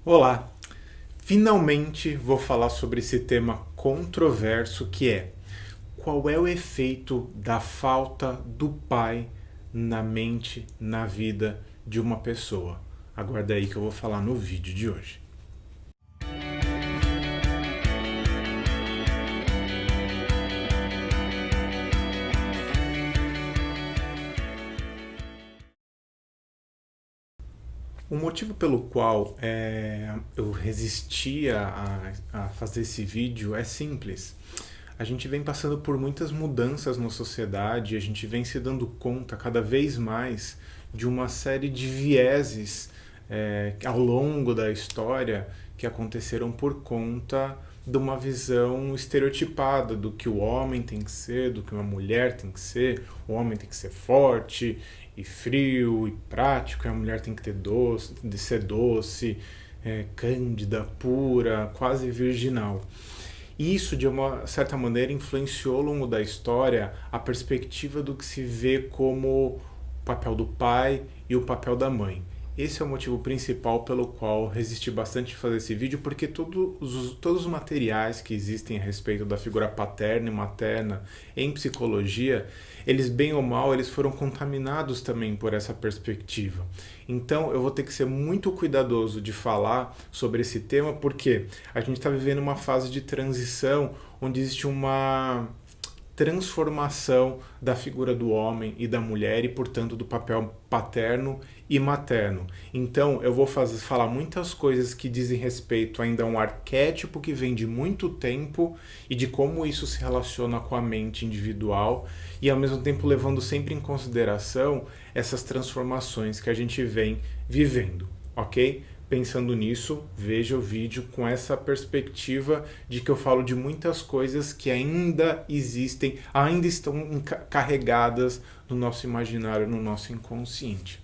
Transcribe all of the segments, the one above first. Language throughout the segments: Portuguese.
Olá! Finalmente vou falar sobre esse tema controverso que é: qual é o efeito da falta do pai na mente, na vida de uma pessoa? Aguarda aí que eu vou falar no vídeo de hoje. O motivo pelo qual eu resistia a fazer esse vídeo é simples. A gente vem passando por muitas mudanças na sociedade, a gente vem se dando conta cada vez mais de uma série de vieses ao longo da história que aconteceram por conta de uma visão estereotipada do que o homem tem que ser, do que uma mulher tem que ser. O homem tem que ser forte e frio e prático, e a mulher tem que ter doce, de ser doce, cândida, pura, quase virginal. E isso, de uma certa maneira, influenciou ao longo da história a perspectiva do que se vê como o papel do pai e o papel da mãe. Esse é o motivo principal pelo qual resisti bastante a fazer esse vídeo, porque todos os materiais que existem a respeito da figura paterna e materna em psicologia, eles bem ou mal, eles foram contaminados também por essa perspectiva. Então eu vou ter que ser muito cuidadoso de falar sobre esse tema, porque a gente está vivendo uma fase de transição onde existe uma transformação da figura do homem e da mulher e, portanto, do papel paterno e materno. Então, eu vou falar muitas coisas que dizem respeito ainda a um arquétipo que vem de muito tempo e de como isso se relaciona com a mente individual e, ao mesmo tempo, levando sempre em consideração essas transformações que a gente vem vivendo, ok? Pensando nisso, veja o vídeo com essa perspectiva de que eu falo de muitas coisas que ainda existem, ainda estão carregadas no nosso imaginário, no nosso inconsciente.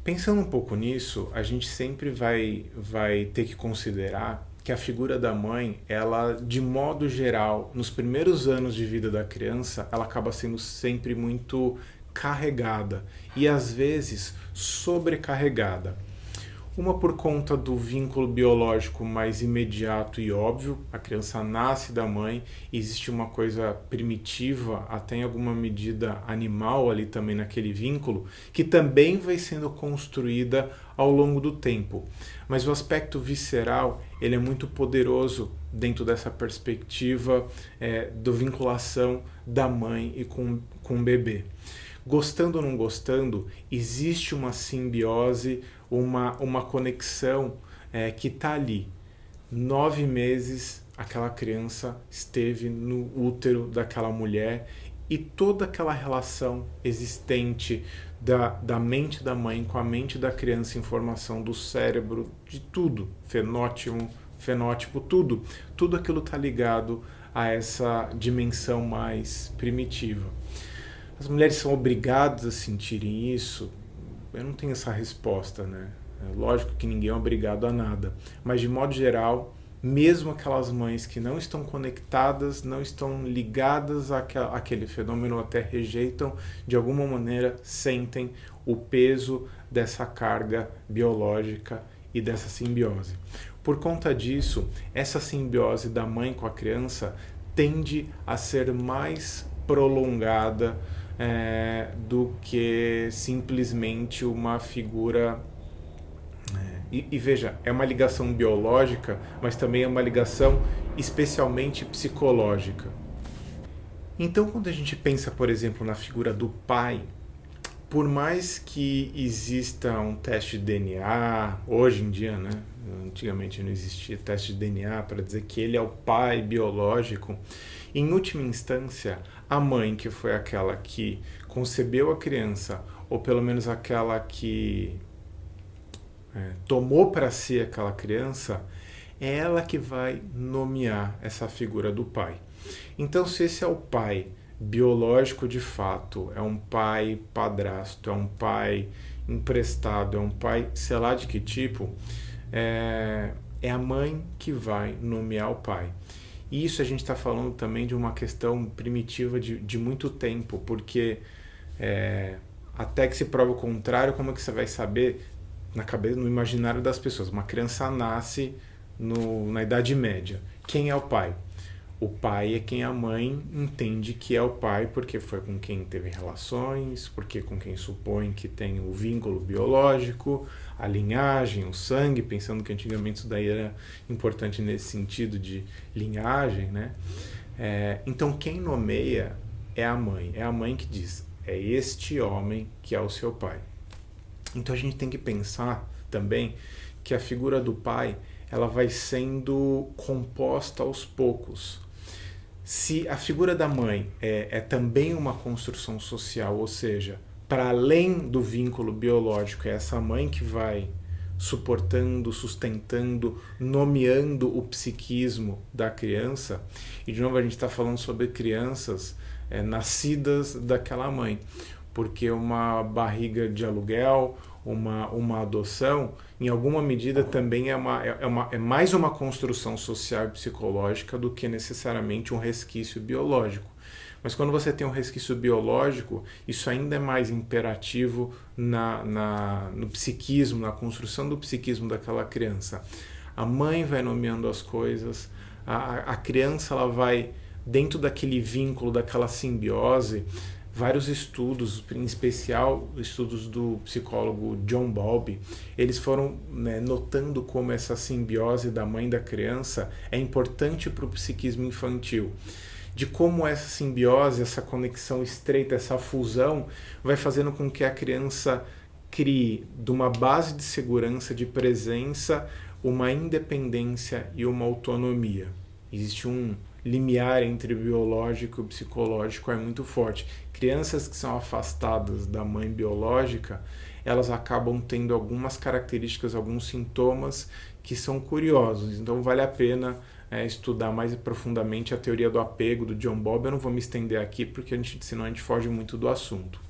Pensando um pouco nisso, a gente sempre vai ter que considerar que a figura da mãe, ela, de modo geral, nos primeiros anos de vida da criança, ela acaba sendo sempre muito carregada e às vezes sobrecarregada. Uma por conta do vínculo biológico mais imediato e óbvio, a criança nasce da mãe, existe uma coisa primitiva, até em alguma medida animal ali também naquele vínculo, que também vai sendo construída ao longo do tempo. Mas o aspecto visceral, ele é muito poderoso dentro dessa perspectiva da vinculação da mãe e com o bebê. Gostando ou não gostando, existe uma simbiose, uma conexão que está ali. 9 meses aquela criança esteve no útero daquela mulher e toda aquela relação existente da mente da mãe com a mente da criança, informação do cérebro, de tudo, fenótipo, tudo aquilo está ligado a essa dimensão mais primitiva. As mulheres são obrigadas a sentirem isso? Eu não tenho essa resposta, né? É lógico que ninguém é obrigado a nada, mas de modo geral, mesmo aquelas mães que não estão conectadas, não estão ligadas àquele fenômeno, até rejeitam, de alguma maneira sentem o peso dessa carga biológica e dessa simbiose. Por conta disso, essa simbiose da mãe com a criança tende a ser mais prolongada do que simplesmente uma figura. E veja, é uma ligação biológica, mas também é uma ligação especialmente psicológica. Então, quando a gente pensa, por exemplo, na figura do pai, por mais que exista um teste de DNA, hoje em dia, né? Antigamente não existia teste de DNA para dizer que ele é o pai biológico. Em última instância, a mãe, que foi aquela que concebeu a criança, ou pelo menos aquela que tomou para si aquela criança, é ela que vai nomear essa figura do pai. Então, se esse é o pai biológico de fato, é um pai padrasto, é um pai emprestado, é um pai, sei lá de que tipo, é a mãe que vai nomear o pai. E isso a gente está falando também de uma questão primitiva de muito tempo, porque até que se prova o contrário, como é que você vai saber? na cabeça, no imaginário das pessoas. Uma criança nasce na Idade Média. Quem é o pai? O pai é quem a mãe entende que é o pai, porque foi com quem teve relações, porque com quem supõe que tem o vínculo biológico, a linhagem, o sangue, pensando que antigamente isso daí era importante nesse sentido de linhagem, né? Então quem nomeia é a mãe que diz, é este homem que é o seu pai. Então a gente tem que pensar também que a figura do pai ela vai sendo composta aos poucos. Se a figura da mãe é também uma construção social, ou seja, para além do vínculo biológico, é essa mãe que vai suportando, sustentando, nomeando o psiquismo da criança. E de novo a gente está falando sobre crianças nascidas daquela mãe, porque uma barriga de aluguel, uma adoção, em alguma medida também é mais uma construção social e psicológica do que necessariamente um resquício biológico. Mas quando você tem um resquício biológico, isso ainda é mais imperativo no psiquismo, na construção do psiquismo daquela criança. A mãe vai nomeando as coisas, a criança ela vai, dentro daquele vínculo, daquela simbiose. Vários estudos, em especial estudos do psicólogo John Bowlby, eles foram notando como essa simbiose da mãe e da criança é importante para o psiquismo infantil. De como essa simbiose, essa conexão estreita, essa fusão vai fazendo com que a criança crie, de uma base de segurança, de presença, uma independência e uma autonomia. Existe um limiar entre o biológico e o psicológico é muito forte. Crianças que são afastadas da mãe biológica, elas acabam tendo algumas características, alguns sintomas que são curiosos. Então vale a pena estudar mais profundamente a teoria do apego do John Bowlby. Eu não vou me estender aqui porque senão a gente foge muito do assunto.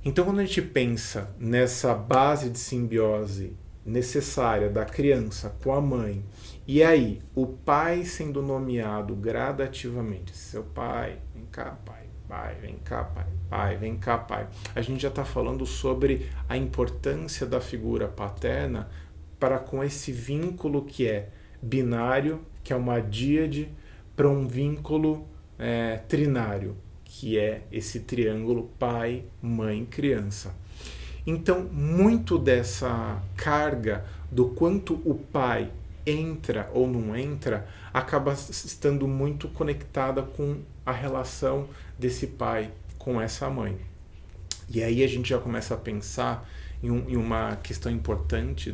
Então quando a gente pensa nessa base de simbiose necessária da criança com a mãe, e aí o pai sendo nomeado gradativamente, seu pai, vem cá pai, vem cá pai, vem cá pai, a gente já está falando sobre a importância da figura paterna para com esse vínculo que é binário, que é uma díade, para um vínculo trinário, que é esse triângulo pai, mãe, criança. Então, muito dessa carga do quanto o pai entra ou não entra, acaba estando muito conectada com a relação desse pai com essa mãe. E aí a gente já começa a pensar em uma questão importante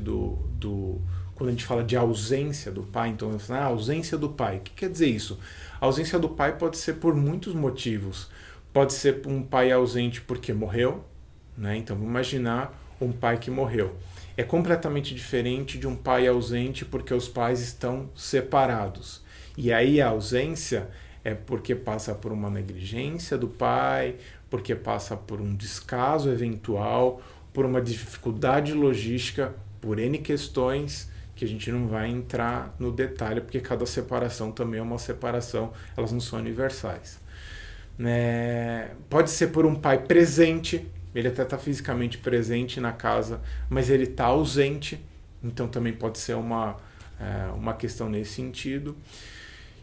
quando a gente fala de ausência do pai. Então, a ausência do pai. O que quer dizer isso? A ausência do pai pode ser por muitos motivos. Pode ser um pai ausente porque morreu, né? Então, vamos imaginar um pai que morreu. É completamente diferente de um pai ausente porque os pais estão separados. E aí a ausência é porque passa por uma negligência do pai, porque passa por um descaso eventual, por uma dificuldade logística, por N questões que a gente não vai entrar no detalhe, porque cada separação também é uma separação, elas não são universais. Pode ser por um pai presente, ele até está fisicamente presente na casa, mas ele está ausente, então também pode ser uma questão nesse sentido.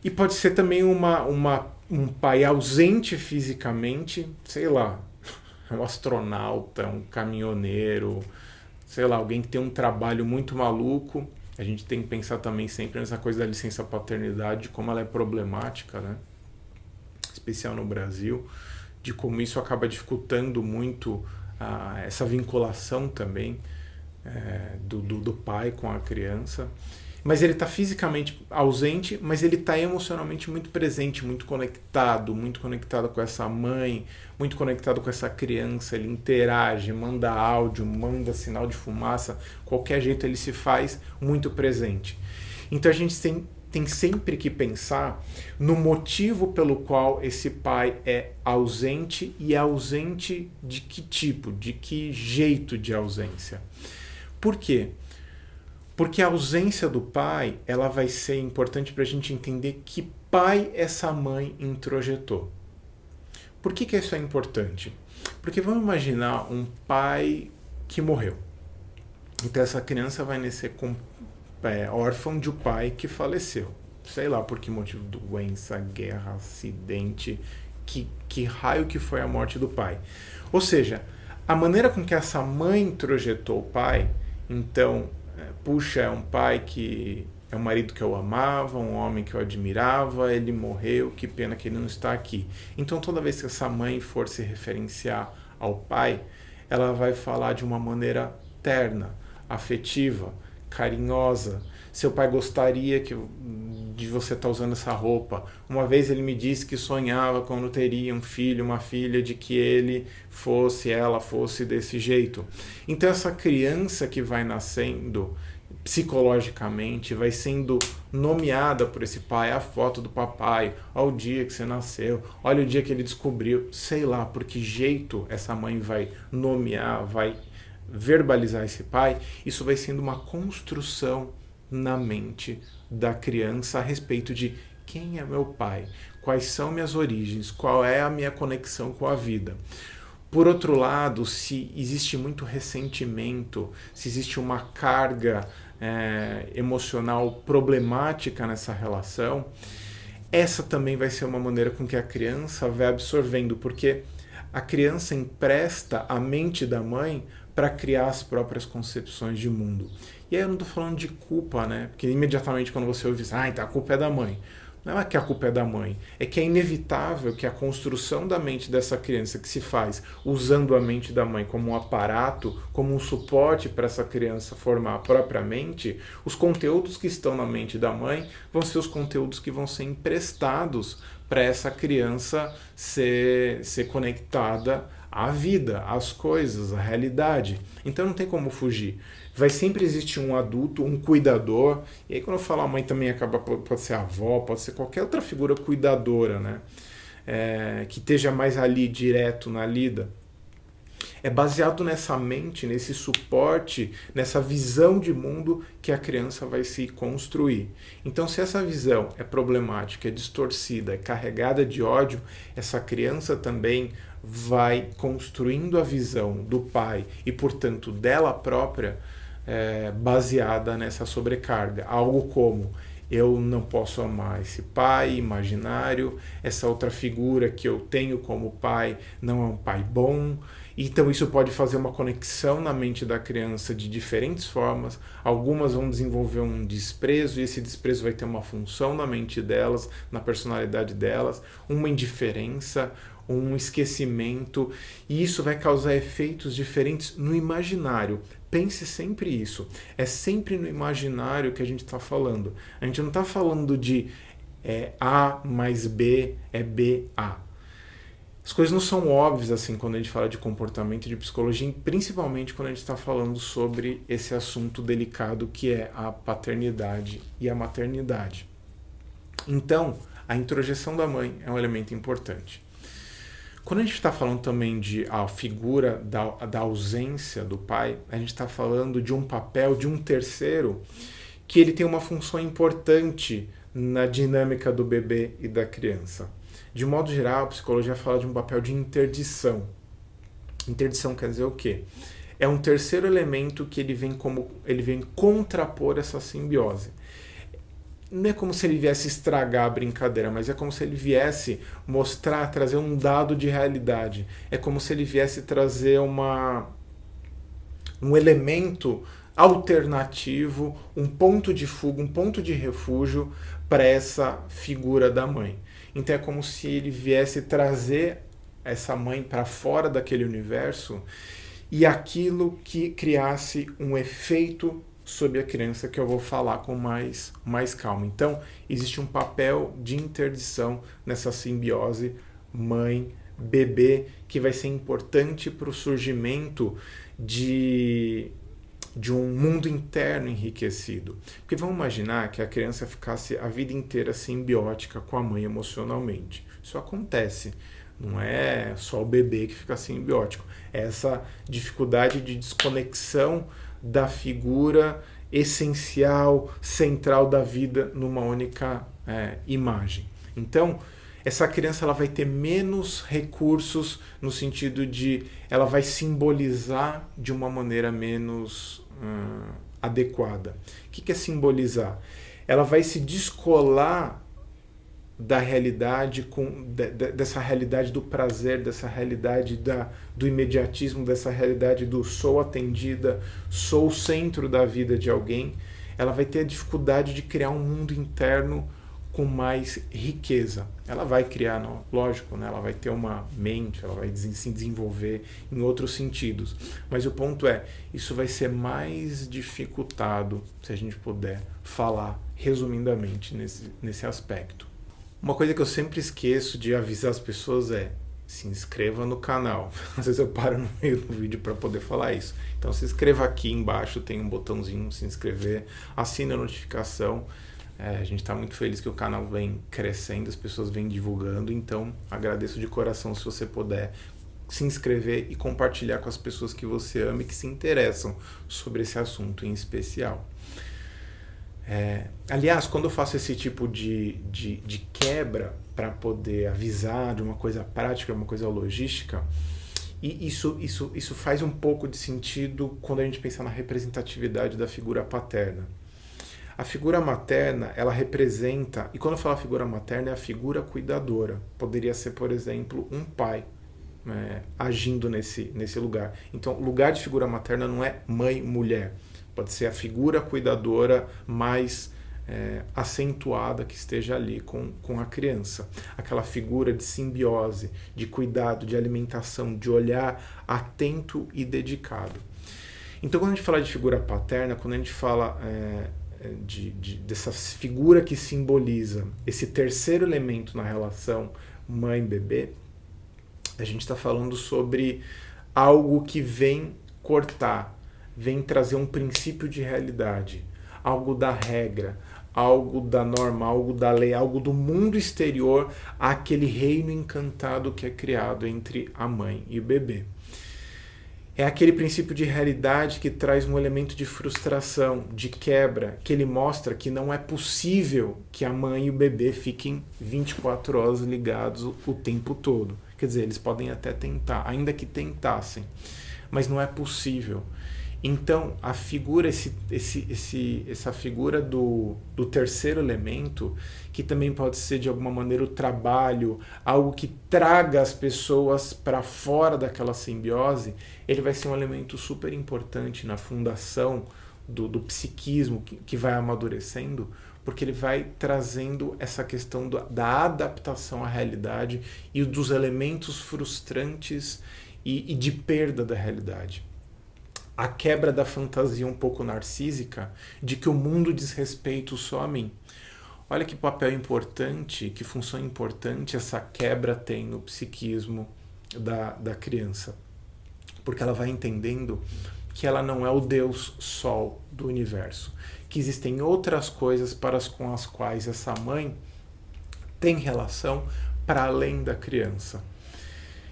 E pode ser também um pai ausente fisicamente, sei lá, um astronauta, um caminhoneiro, sei lá, alguém que tem um trabalho muito maluco. A gente tem que pensar também sempre nessa coisa da licença paternidade, como ela é problemática, né? Especial no Brasil, de como isso acaba dificultando muito essa vinculação também do pai com a criança. Mas ele está fisicamente ausente, mas ele está emocionalmente muito presente, muito conectado com essa mãe, muito conectado com essa criança. Ele interage, manda áudio, manda sinal de fumaça, qualquer jeito ele se faz muito presente. Então a gente tem sempre que pensar no motivo pelo qual esse pai é ausente, e é ausente de que tipo, de que jeito de ausência. Por quê? Porque a ausência do pai, ela vai ser importante para a gente entender que pai essa mãe introjetou. Por que isso é importante? Porque vamos imaginar um pai que morreu. Então essa criança vai nascer órfã de um pai que faleceu. Sei lá por que motivo, doença, guerra, acidente, que raio que foi a morte do pai. Ou seja, a maneira com que essa mãe introjetou o pai, então, puxa, é um pai que é um marido que eu amava, um homem que eu admirava, ele morreu, que pena que ele não está aqui. Então toda vez que essa mãe for se referenciar ao pai, ela vai falar de uma maneira terna, afetiva, carinhosa. Seu pai gostaria de você estar usando essa roupa. Uma vez ele me disse que sonhava quando teria um filho, uma filha, de que ela fosse desse jeito. Então essa criança que vai nascendo psicologicamente, vai sendo nomeada por esse pai, a foto do papai, ao dia que você nasceu, olha o dia que ele descobriu, sei lá por que jeito essa mãe vai nomear, vai verbalizar esse pai, isso vai sendo uma construção na mente da criança a respeito de quem é meu pai, quais são minhas origens, qual é a minha conexão com a vida. Por outro lado, se existe muito ressentimento, se existe uma carga emocional problemática nessa relação, essa também vai ser uma maneira com que a criança vai absorvendo, porque a criança empresta a mente da mãe para criar as próprias concepções de mundo. E aí eu não estou falando de culpa, né? Porque imediatamente quando você ouve isso, então a culpa é da mãe. Não é que a culpa é da mãe, é que é inevitável que a construção da mente dessa criança, que se faz usando a mente da mãe como um aparato, como um suporte para essa criança formar a própria mente, os conteúdos que estão na mente da mãe vão ser os conteúdos que vão ser emprestados para essa criança ser conectada à vida, às coisas, à realidade. Então não tem como fugir. Vai sempre existir um adulto, um cuidador, e aí quando eu falo a mãe também pode ser a avó, pode ser qualquer outra figura cuidadora, né? Que esteja mais ali direto na lida. É baseado nessa mente, nesse suporte, nessa visão de mundo que a criança vai se construir. Então, se essa visão é problemática, é distorcida, é carregada de ódio, essa criança também vai construindo a visão do pai e, portanto, dela própria, baseada nessa sobrecarga. Algo como: eu não posso amar esse pai imaginário, essa outra figura que eu tenho como pai não é um pai bom. Então isso pode fazer uma conexão na mente da criança de diferentes formas. Algumas vão desenvolver um desprezo, e esse desprezo vai ter uma função na mente delas, na personalidade delas, uma indiferença, um esquecimento, e isso vai causar efeitos diferentes no imaginário. Pense sempre isso. É sempre no imaginário que a gente está falando. A gente não está falando de A mais B é BA. As coisas não são óbvias assim quando a gente fala de comportamento e de psicologia, principalmente quando a gente está falando sobre esse assunto delicado que é a paternidade e a maternidade. Então, a introjeção da mãe é um elemento importante. Quando a gente está falando também de a figura da ausência do pai, a gente está falando de um papel de um terceiro que ele tem uma função importante na dinâmica do bebê e da criança. De modo geral, a psicologia fala de um papel de interdição. Interdição quer dizer o quê? É um terceiro elemento que ele vem contrapor essa simbiose. Não é como se ele viesse estragar a brincadeira, mas é como se ele viesse trazer um dado de realidade. É como se ele viesse trazer um elemento alternativo, um ponto de fuga, um ponto de refúgio para essa figura da mãe. Então é como se ele viesse trazer essa mãe para fora daquele universo e aquilo que criasse um efeito sobre a criança que eu vou falar com mais calma. Então, existe um papel de interdição nessa simbiose mãe-bebê que vai ser importante para o surgimento de um mundo interno enriquecido. Porque vamos imaginar que a criança ficasse a vida inteira simbiótica com a mãe emocionalmente. Isso acontece. Não é só o bebê que fica simbiótico. É essa dificuldade de desconexão da figura essencial, central da vida numa única imagem. Então, essa criança ela vai ter menos recursos no sentido de ela vai simbolizar de uma maneira menos adequada. O que é simbolizar? Ela vai se descolar da realidade, dessa realidade do prazer, dessa realidade do imediatismo, dessa realidade do sou atendida, sou o centro da vida de alguém. Ela vai ter a dificuldade de criar um mundo interno com mais riqueza. Ela vai criar, lógico, né? Ela vai ter uma mente, ela vai se desenvolver em outros sentidos. Mas o ponto é, isso vai ser mais dificultado se a gente puder falar resumidamente nesse aspecto. Uma coisa que eu sempre esqueço de avisar as pessoas é: se inscreva no canal. Às vezes eu paro no meio do vídeo para poder falar isso. Então se inscreva aqui embaixo, tem um botãozinho se inscrever, assine a notificação. A gente está muito feliz que o canal vem crescendo, as pessoas vêm divulgando, então agradeço de coração se você puder se inscrever e compartilhar com as pessoas que você ama e que se interessam sobre esse assunto em especial. Aliás, quando eu faço esse tipo de quebra para poder avisar de uma coisa prática, uma coisa logística, e isso faz um pouco de sentido quando a gente pensa na representatividade da figura paterna. A figura materna, ela representa, e quando eu falo figura materna, é a figura cuidadora. Poderia ser, por exemplo, um pai agindo nesse lugar. Então, o lugar de figura materna não é mãe, mulher. Pode ser a figura cuidadora mais acentuada que esteja ali com a criança. Aquela figura de simbiose, de cuidado, de alimentação, de olhar atento e dedicado. Então, quando a gente fala de figura paterna, quando a gente fala dessa figura que simboliza esse terceiro elemento na relação mãe-bebê, a gente está falando sobre algo que vem cortar, vem trazer um princípio de realidade, algo da regra, algo da norma, algo da lei, algo do mundo exterior àquele reino encantado que é criado entre a mãe e o bebê. É aquele princípio de realidade que traz um elemento de frustração, de quebra, que ele mostra que não é possível que a mãe e o bebê fiquem 24 horas ligados o tempo todo. Quer dizer, eles podem até tentar, ainda que tentassem, mas não é possível. Então, a figura, essa figura do terceiro elemento, que também pode ser de alguma maneira o trabalho, algo que traga as pessoas para fora daquela simbiose, ele vai ser um elemento super importante na fundação do psiquismo que vai amadurecendo, porque ele vai trazendo essa questão da adaptação à realidade e dos elementos frustrantes e de perda da realidade. A quebra da fantasia um pouco narcísica de que o mundo diz respeito só a mim. Olha que papel importante, que função importante essa quebra tem no psiquismo da criança. Porque ela vai entendendo que ela não é o Deus Sol do universo, que existem outras coisas com as quais essa mãe tem relação para além da criança.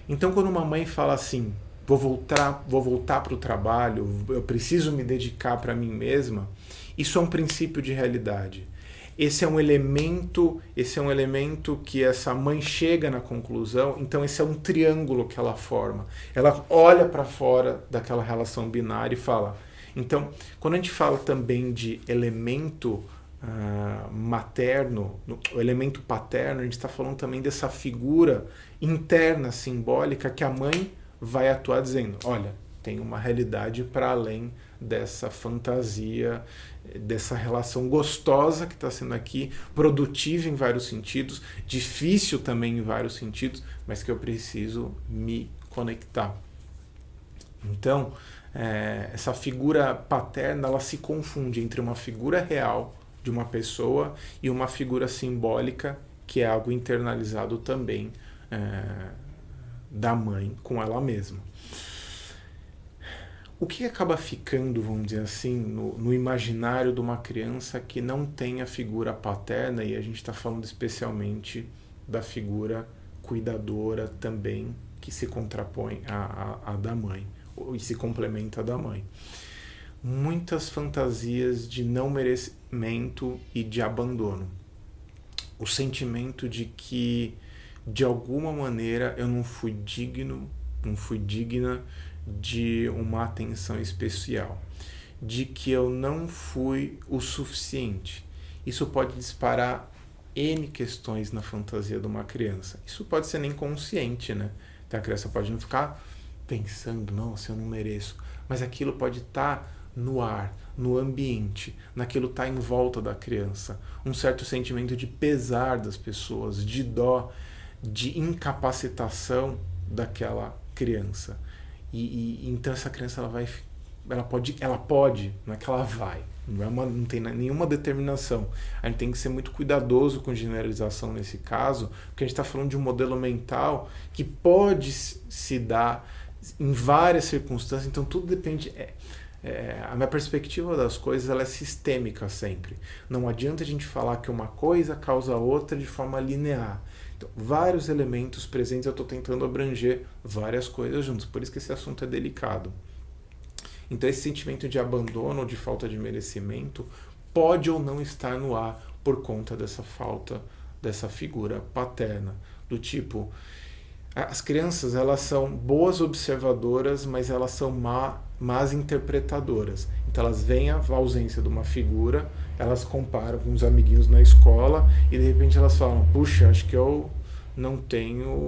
Então, quando uma mãe fala assim: vou voltar para o trabalho, eu preciso me dedicar para mim mesma, isso é um princípio de realidade. Esse é um elemento que essa mãe chega na conclusão, então esse é um triângulo que ela forma. Ela olha para fora daquela relação binária e fala. Então, quando a gente fala também de elemento materno, o elemento paterno, a gente está falando também dessa figura interna, simbólica, que a mãe vai atuar dizendo: olha, tem uma realidade para além dessa fantasia, dessa relação gostosa que está sendo aqui, produtiva em vários sentidos, difícil também em vários sentidos, mas que eu preciso me conectar. Então, essa figura paterna, ela se confunde entre uma figura real de uma pessoa e uma figura simbólica, que é algo internalizado também da mãe com ela mesma. O que acaba ficando, vamos dizer assim, no imaginário de uma criança que não tem a figura paterna, e a gente está falando especialmente da figura cuidadora também, que se contrapõe à da mãe, e se complementa à da mãe. Muitas fantasias de não merecimento e de abandono. O sentimento de que, de alguma maneira, eu não fui digno, não fui digna de uma atenção especial, de que eu não fui o suficiente. Isso pode disparar N questões na fantasia de uma criança. Isso pode ser nem consciente, né? Então a criança pode não ficar pensando, nossa, eu não mereço. Mas aquilo pode estar no ar, no ambiente, naquilo está em volta da criança. Um certo sentimento de pesar das pessoas, de dó, de incapacitação daquela criança. E então essa criança ela pode, não é que ela vai. Não tem nenhuma determinação. A gente tem que ser muito cuidadoso com generalização nesse caso, porque a gente está falando de um modelo mental que pode se dar em várias circunstâncias, então tudo depende. A minha perspectiva das coisas ela é sistêmica sempre. Não adianta a gente falar que uma coisa causa outra de forma linear. Então, vários elementos presentes, eu estou tentando abranger várias coisas juntos, por isso que esse assunto é delicado. Então esse sentimento de abandono ou de falta de merecimento pode ou não estar no ar por conta dessa falta dessa figura paterna. Do tipo, as crianças elas são boas observadoras, mas elas são más interpretadoras. Então elas veem a ausência de uma figura, elas comparam com os amiguinhos na escola e de repente elas falam, puxa, acho que eu não tenho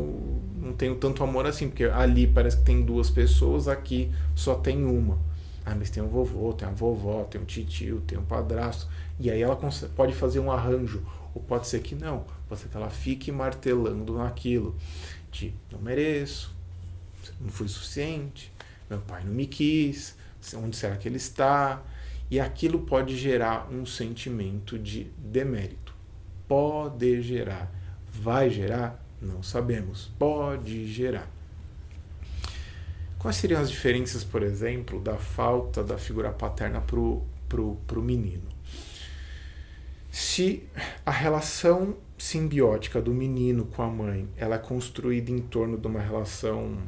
tanto amor assim, porque ali parece que tem duas pessoas, aqui só tem uma. Ah, mas tem um vovô, tem a vovó, tem um titio, tem um padrasto. E aí ela pode fazer um arranjo. Ou pode ser que não. Pode ser que ela fique martelando naquilo. De, não mereço, não fui suficiente, meu pai não me quis, onde será que ele está? E aquilo pode gerar um sentimento de demérito. Pode gerar. Vai gerar? Não sabemos. Pode gerar. Quais seriam as diferenças, por exemplo, da falta da figura paterna pro menino? Se a relação simbiótica do menino com a mãe ela é construída em torno de uma relação,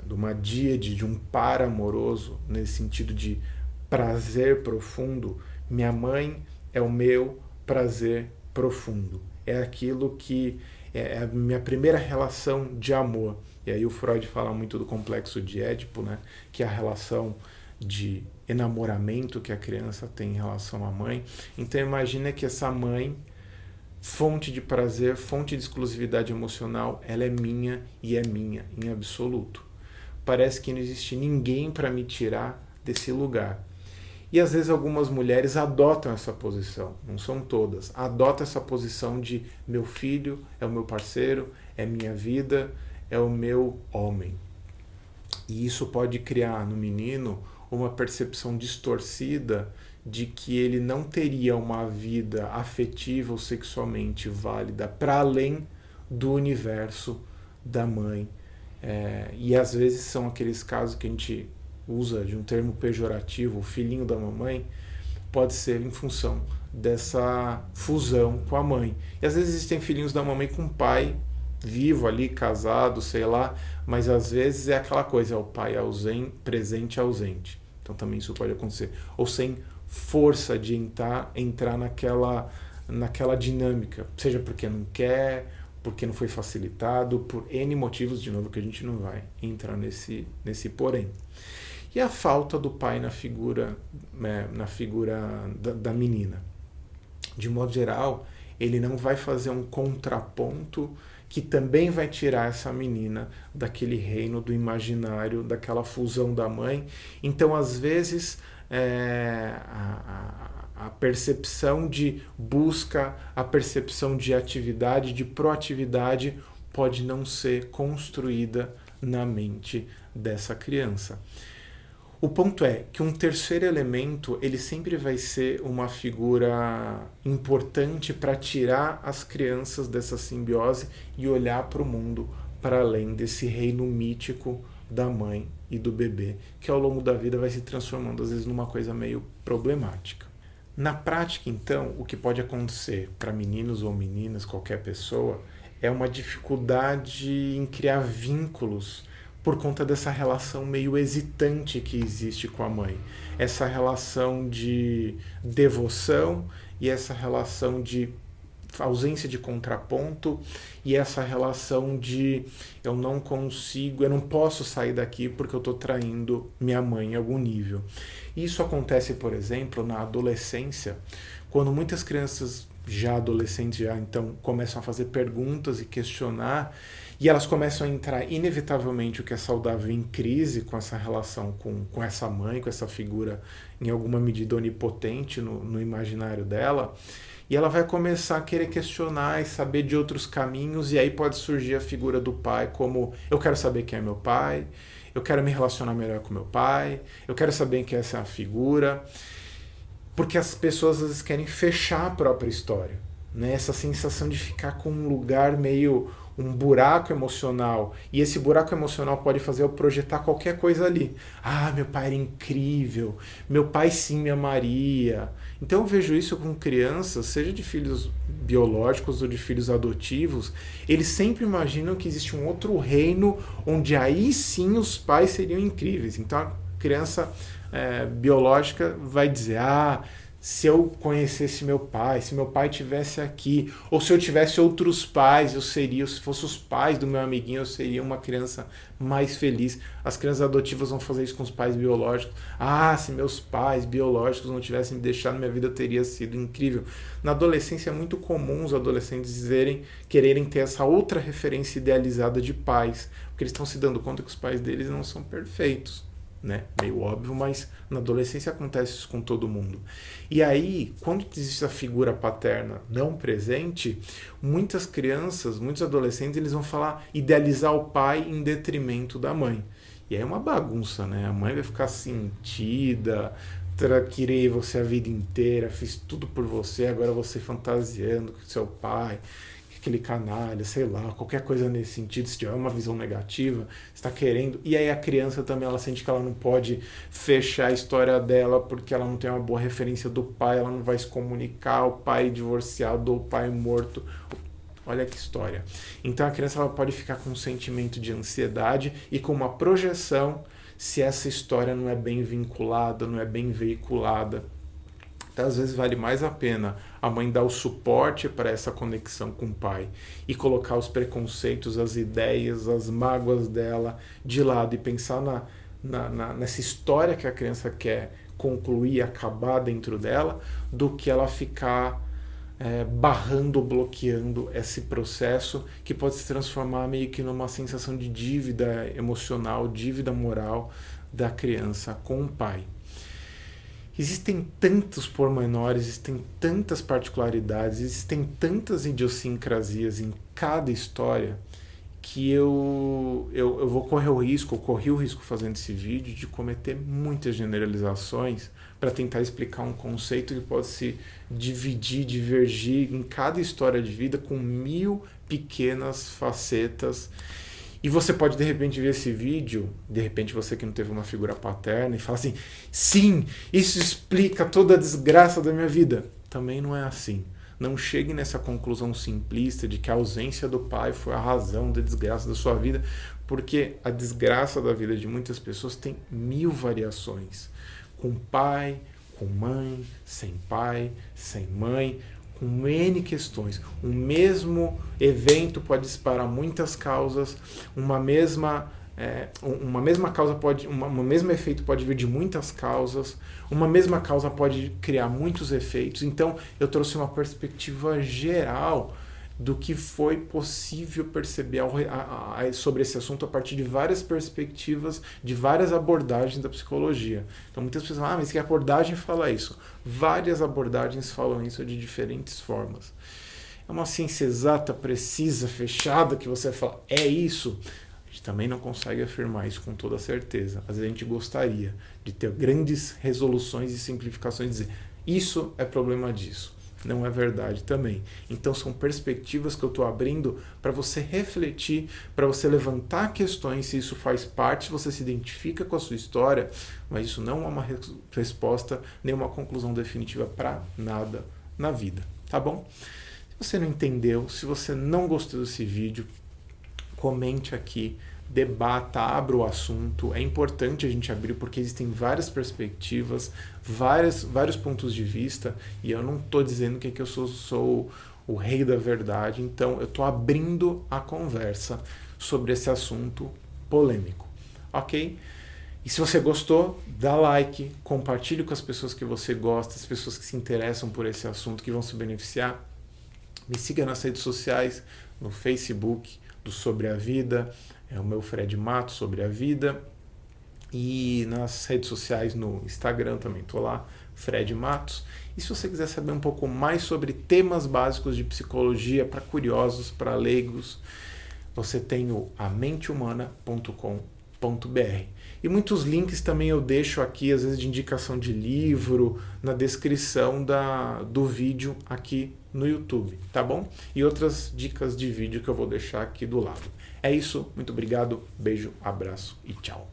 de uma díade, de um par amoroso, nesse sentido de prazer profundo, minha mãe é o meu prazer profundo. É aquilo que é a minha primeira relação de amor. E aí o Freud fala muito do complexo de Édipo, né? Que é a relação de enamoramento que a criança tem em relação à mãe. Então imagina que essa mãe, fonte de prazer, fonte de exclusividade emocional, ela é minha e é minha em absoluto. Parece que não existe ninguém para me tirar desse lugar. E às vezes algumas mulheres adotam essa posição, não são todas, adotam essa posição de meu filho é o meu parceiro, é minha vida, é o meu homem. E isso pode criar no menino uma percepção distorcida de que ele não teria uma vida afetiva ou sexualmente válida para além do universo da mãe. E às vezes são aqueles casos que a gente usa de um termo pejorativo, o filhinho da mamãe, pode ser em função dessa fusão com a mãe. E às vezes existem filhinhos da mamãe com o pai vivo ali, casado, sei lá, mas às vezes é aquela coisa, é o pai ausente, presente ausente. Então também isso pode acontecer. Ou sem força de entrar naquela dinâmica, seja porque não quer, porque não foi facilitado, por N motivos, de novo, que a gente não vai entrar nesse porém. E a falta do pai na figura da menina. De modo geral, ele não vai fazer um contraponto que também vai tirar essa menina daquele reino do imaginário, daquela fusão da mãe. Então, às vezes, a percepção de busca, a percepção de atividade, de proatividade, pode não ser construída na mente dessa criança. O ponto é que um terceiro elemento, ele sempre vai ser uma figura importante para tirar as crianças dessa simbiose e olhar para o mundo para além desse reino mítico da mãe e do bebê, que ao longo da vida vai se transformando às vezes numa coisa meio problemática. Na prática, então, o que pode acontecer para meninos ou meninas, qualquer pessoa, é uma dificuldade em criar vínculos por conta dessa relação meio hesitante que existe com a mãe. Essa relação de devoção e essa relação de ausência de contraponto e essa relação de eu não consigo, eu não posso sair daqui porque eu estou traindo minha mãe em algum nível. Isso acontece, por exemplo, na adolescência, quando muitas crianças já adolescentes já então começam a fazer perguntas e questionar, e elas começam a entrar inevitavelmente, o que é saudável, em crise com essa relação com essa mãe, com essa figura em alguma medida onipotente no imaginário dela, e ela vai começar a querer questionar e saber de outros caminhos, e aí pode surgir a figura do pai como eu quero saber quem é meu pai, eu quero me relacionar melhor com meu pai, eu quero saber quem é essa figura, porque as pessoas às vezes querem fechar a própria história, né? Essa sensação de ficar com um lugar meio, um buraco emocional, e esse buraco emocional pode fazer eu projetar qualquer coisa ali. Ah, meu pai era incrível, meu pai sim me amaria. Então eu vejo isso com crianças, seja de filhos biológicos ou de filhos adotivos, eles sempre imaginam que existe um outro reino onde aí sim os pais seriam incríveis. Então a criança biológica vai dizer, se eu conhecesse meu pai, se meu pai tivesse aqui, ou se eu tivesse outros pais, se fosse os pais do meu amiguinho, eu seria uma criança mais feliz. As crianças adotivas vão fazer isso com os pais biológicos. Se meus pais biológicos não tivessem me deixado, minha vida teria sido incrível. Na adolescência é muito comum os adolescentes quererem ter essa outra referência idealizada de pais, porque eles estão se dando conta que os pais deles não são perfeitos. Né? Meio óbvio, mas na adolescência acontece isso com todo mundo. E aí, quando existe a figura paterna não presente, muitas crianças, muitos adolescentes, eles vão idealizar o pai em detrimento da mãe. E aí é uma bagunça, né? A mãe vai ficar sentida, querer você a vida inteira, fiz tudo por você, agora você fantasiando com seu pai, aquele canalha, sei lá, qualquer coisa nesse sentido, se tiver uma visão negativa, está querendo, e aí a criança também, ela sente que ela não pode fechar a história dela porque ela não tem uma boa referência do pai, ela não vai se comunicar, o pai divorciado ou o pai morto, olha que história. Então a criança ela pode ficar com um sentimento de ansiedade e com uma projeção se essa história não é bem vinculada, não é bem veiculada. Então, às vezes vale mais a pena a mãe dar o suporte para essa conexão com o pai e colocar os preconceitos, as ideias, as mágoas dela de lado e pensar nessa história que a criança quer concluir, acabar dentro dela, do que ela ficar barrando, bloqueando esse processo que pode se transformar meio que numa sensação de dívida emocional, dívida moral da criança com o pai. Existem tantos pormenores, existem tantas particularidades, existem tantas idiosincrasias em cada história que eu corri o risco fazendo esse vídeo de cometer muitas generalizações para tentar explicar um conceito que pode se divergir em cada história de vida com 1000 pequenas facetas. E você pode, de repente, ver esse vídeo, de repente você que não teve uma figura paterna, e fala assim, sim, isso explica toda a desgraça da minha vida. Também não é assim. Não chegue nessa conclusão simplista de que a ausência do pai foi a razão da desgraça da sua vida, porque a desgraça da vida de muitas pessoas tem 1000 variações. Com pai, com mãe, sem mãe, com N questões. Um mesmo evento pode disparar muitas causas, um mesmo efeito pode vir de muitas causas, uma mesma causa pode criar muitos efeitos. Então eu trouxe uma perspectiva geral do que foi possível perceber sobre esse assunto a partir de várias perspectivas, de várias abordagens da psicologia. Então muitas pessoas falam, mas que abordagem fala isso? Várias abordagens falam isso de diferentes formas. É uma ciência exata, precisa, fechada, que você fala, é isso? A gente também não consegue afirmar isso com toda certeza. Às vezes a gente gostaria de ter grandes resoluções e simplificações e dizer, isso é problema disso. Não é verdade também. Então são perspectivas que eu estou abrindo para você refletir, para você levantar questões se isso faz parte, se você se identifica com a sua história, mas isso não é uma resposta, nem uma conclusão definitiva para nada na vida, tá bom? Se você não entendeu, se você não gostou desse vídeo, comente aqui, debata, abra o assunto. É importante a gente abrir porque existem várias perspectivas, vários pontos de vista, e eu não estou dizendo que eu sou o rei da verdade. Então eu estou abrindo a conversa sobre esse assunto polêmico, ok? E se você gostou, dá like, compartilhe com as pessoas que você gosta, as pessoas que se interessam por esse assunto, que vão se beneficiar. Me siga nas redes sociais, no Facebook do Sobre a Vida, é o meu Fred Matos Sobre a Vida, e nas redes sociais no Instagram também estou lá, Fred Matos. E se você quiser saber um pouco mais sobre temas básicos de psicologia para curiosos, para leigos, você tem o amenteHumana.com.br. E muitos links também eu deixo aqui, às vezes de indicação de livro, na descrição do vídeo aqui no YouTube, tá bom? E outras dicas de vídeo que eu vou deixar aqui do lado. É isso, muito obrigado, beijo, abraço e tchau.